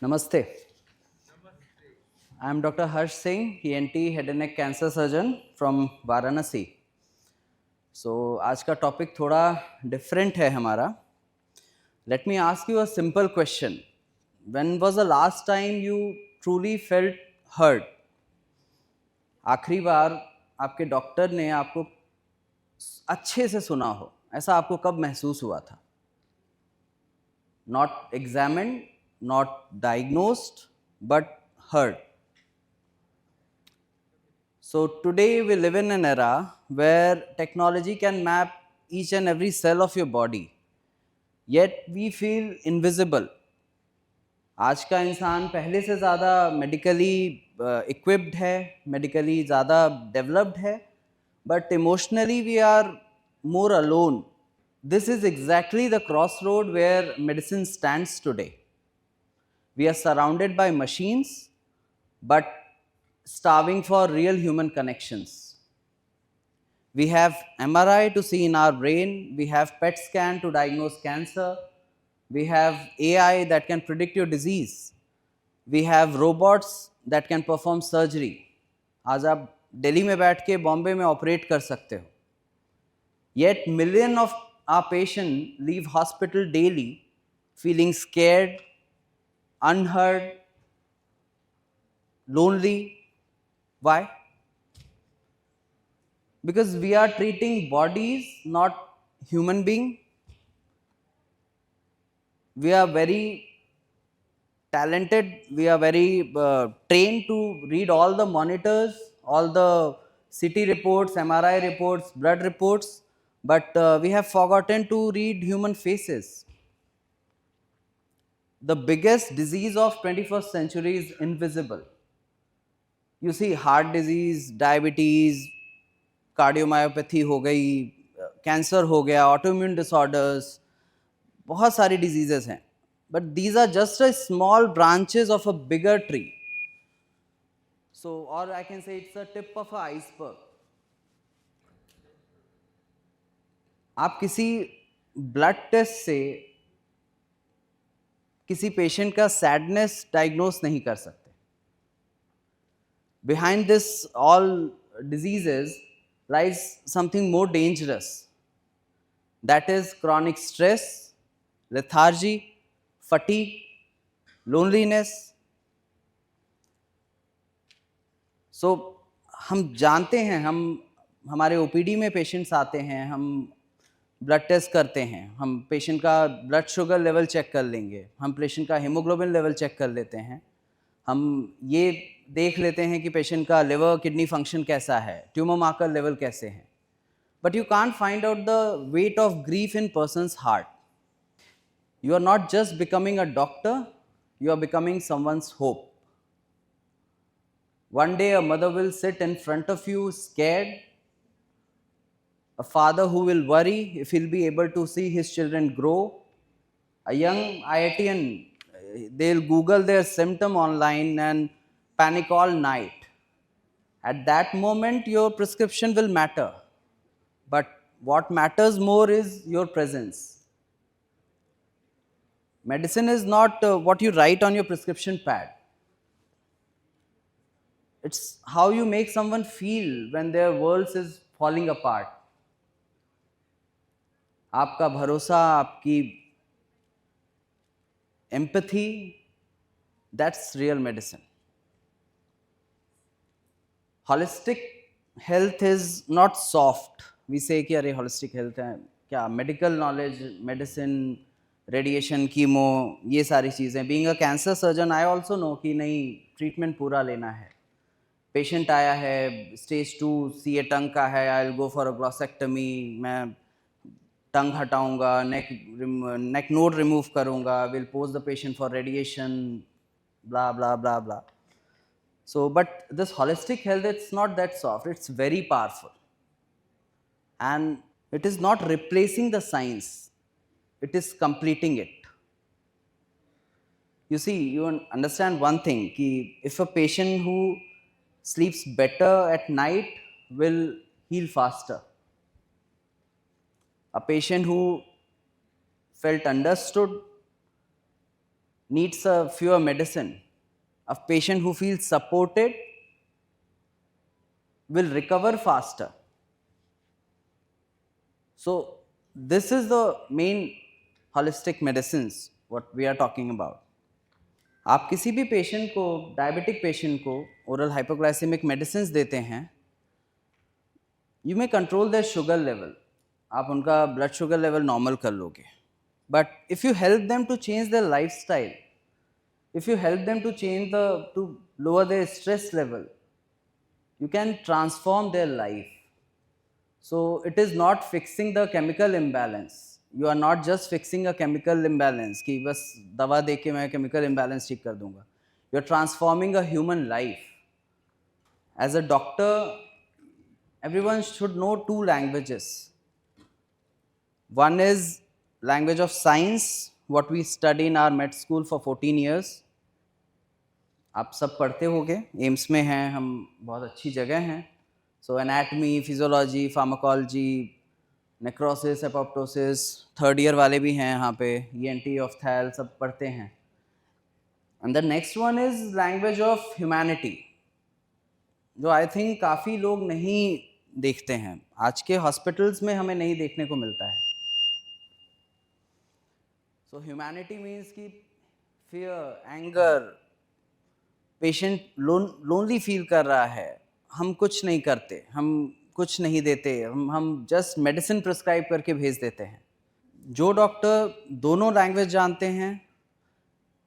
Namaste. I am Dr. Harsh Singh, ENT head and neck cancer surgeon from Varanasi. So आज का topic थोड़ा different है हमारा. Let me ask you a simple question. When was the last time you truly felt heard? आखिरी बार आपके doctor ने आपको अच्छे से सुना हो, ऐसा आपको कब महसूस हुआ था? Not examined, not diagnosed, but heard. So today we live in an era where technology can map each and every cell of your body, yet we feel invisible. आज का इंसान पहले से ज़्यादा मेडिकली इक्विप्ड है, मेडिकली ज़्यादा developed है, but emotionally we are more alone. This is exactly the crossroad where medicine stands today. We are surrounded by machines, but starving for real human connections. We have MRI to see in our brain, we have PET scan to diagnose cancer, we have AI that can predict your disease, we have robots that can perform surgery. आज आप दिल्ली में बैठ के बॉम्बे में operate कर सकते हो. Yet millions of our patients leave hospital daily feeling scared, unheard, lonely. Why? Because we are treating bodies, not human being. We are very talented, we are very trained to read all the monitors, all the CT reports, MRI reports, blood reports, but we have forgotten to read human faces. The biggest disease of 21st century is invisible. You see heart disease, diabetes, cardiomyopathy हो गई, cancer हो गया, autoimmune disorders, बहुत सारी diseases हैं, but these are just a small branches of a bigger tree. So और I can say it's a tip of a iceberg. आप किसी ब्लड टेस्ट से किसी पेशेंट का सैडनेस डायग्नोस नहीं कर सकते. Behind this all diseases lies something more dangerous. That is chronic stress, lethargy, fatigue, loneliness. So हम जानते हैं, हम हमारे ओपीडी में पेशेंट्स आते हैं, हम ब्लड टेस्ट करते हैं, हम पेशेंट का ब्लड शुगर लेवल चेक कर लेंगे, हम पेशेंट का हीमोग्लोबिन लेवल चेक कर लेते हैं, हम ये देख लेते हैं कि पेशेंट का लिवर किडनी फंक्शन कैसा है, ट्यूमर मार्कर लेवल कैसे हैं, but you can't find out the weight of grief in person's heart. You are not just becoming a doctor, you are becoming someone's hope. One day a mother will sit in front of you scared, a father who will worry if he'll be able to see his children grow, a young IITian, they'll Google their symptom online and panic all night. At that moment, your prescription will matter. But what matters more is your presence. Medicine is not what you write on your prescription pad. It's how you make someone feel when their world is falling apart. आपका भरोसा, आपकी empathy, that's real medicine. Holistic health is not soft. We say कि अरे holistic health है क्या, medical knowledge, medicine, radiation, chemo, ये सारी चीज़ें. Being a cancer surgeon, I also know कि नहीं treatment पूरा लेना है. पेशेंट आया है स्टेज 2 सीए टंग का है, I will go for a ग्लॉसेक्टमी, मैं टंग हटाऊंगा, नेक नोड रिमूव करूंगा, will pose the patient for radiation, blah blah blah blah. So but this holistic health, it's not that soft, it's very powerful, and it is not replacing the science, it is completing it. You see, you understand one thing, कि if a patient who sleeps better at night will heal faster. A patient who felt understood needs a fewer medicine. A patient who feels supported will recover faster. So this is the main holistic medicines what we are talking about. आप किसी भी patient को, diabetic patient को oral hypoglycemic medicine देते हैं, you may control their sugar level, आप उनका blood sugar level normal कर लोगे. But if you help them to change their lifestyle, if you help them to lower their stress level, you can transform their life. So it is not fixing the chemical imbalance. You are not just fixing a chemical imbalance कि बस दवा दे के मैं chemical imbalance ठीक कर दूंगा. You are transforming a human life. As a doctor, everyone should know 2 languages. One is language of science, what we study in our med school for 14 years. आप सब पढ़ते होगे, एम्स में हैं हम, बहुत अच्छी जगह हैं. So anatomy, physiology, pharmacology, necrosis, apoptosis, 3rd year वाले भी हैं यहाँ पे, ENT, ऑफ्थैल, सब पढ़ते हैं. And the next one is language of humanity, जो आई थिंक काफ़ी लोग नहीं देखते हैं, आज के हॉस्पिटल्स में हमें नहीं देखने को मिलता है. सो ह्यूमैनिटी मीन्स कि fear, anger, patient lonely feel कर रहा है, हम कुछ नहीं करते, हम कुछ नहीं देते, हम जस्ट मेडिसिन प्रिस्क्राइब करके भेज देते हैं. जो डॉक्टर दोनों लैंग्वेज जानते हैं,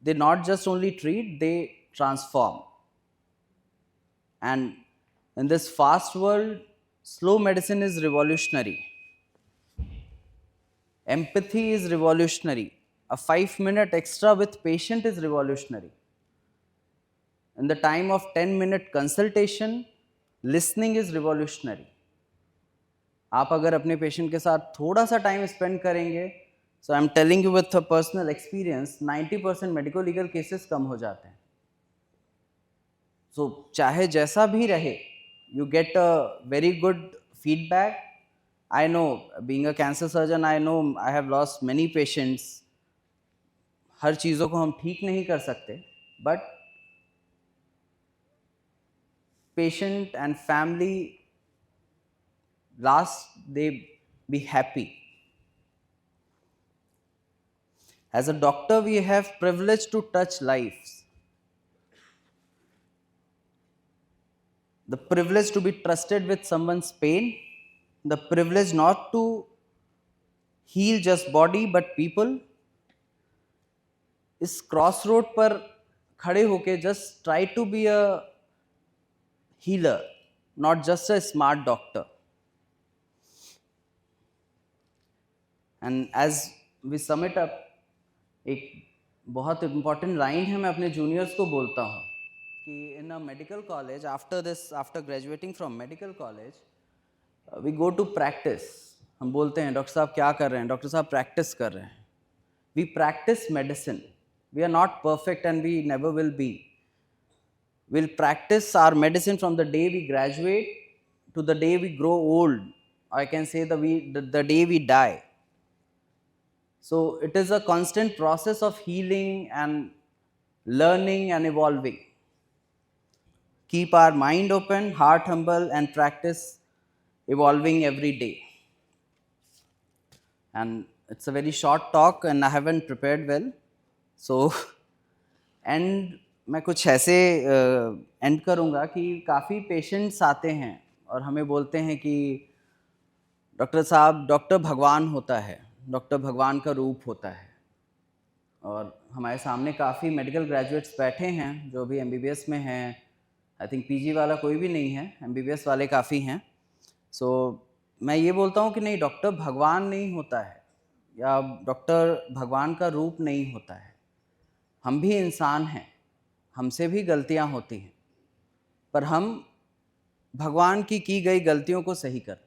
they not just only treat, they transform. And in this first world, slow medicine is revolutionary, empathy is revolutionary, a 5-minute extra with patient is revolutionary. In the time of 10-minute consultation, listening is revolutionary. आप अगर अपने patient के साथ थोड़ा सा time spend करेंगे, so I'm telling you with a personal experience, 90% medico legal cases कम हो जाते हैं. So चाहे जैसा भी रहे, you get a very good feedback. I know, being a cancer surgeon, I know I have lost many patients. हर चीज़ों को हम ठीक नहीं कर सकते, but patient and family last, they be happy. As a doctor we have privilege to touch life, the privilege to be trusted with someone's pain, the privilege not to heal just body but people. इस cross road पर खड़े होके just try to be a healer, not just a smart doctor. And as we sum it up, एक बहुत important line है, मैं अपने juniors को बोलता हूँ कि in a medical college, after graduating from medical college, we go to practice. हम बोलते हैं डॉक्टर साहब क्या कर रहे हैं, डॉक्टर साहब प्रैक्टिस कर रहे हैं. We practice medicine. We are not perfect and we never will be. We'll practice our medicine from the day we graduate to the day we grow old. I can say the day we die. So it is a constant process of healing and learning and evolving. Keep our mind open, heart humble, and practice evolving every day. And it's a very short talk and I haven't prepared well. So and मैं कुछ ऐसे and करूँगा कि काफ़ी patients आते हैं और हमें बोलते हैं कि डॉक्टर साहब, डॉक्टर भगवान होता है, डॉक्टर भगवान का रूप होता है. और हमारे सामने काफ़ी मेडिकल ग्रेजुएट्स बैठे हैं जो भी MBBS में हैं. आई थिंक PG वाला कोई भी नहीं है, MBBS वाले काफ़ी हैं. सो मैं ये बोलता हूँ कि नहीं, डॉक्टर भगवान नहीं होता है या डॉक्टर भगवान का रूप नहीं होता है. हम भी इंसान हैं, हमसे भी गलतियां होती हैं, पर हम भगवान की गई गलतियों को सही करते हैं.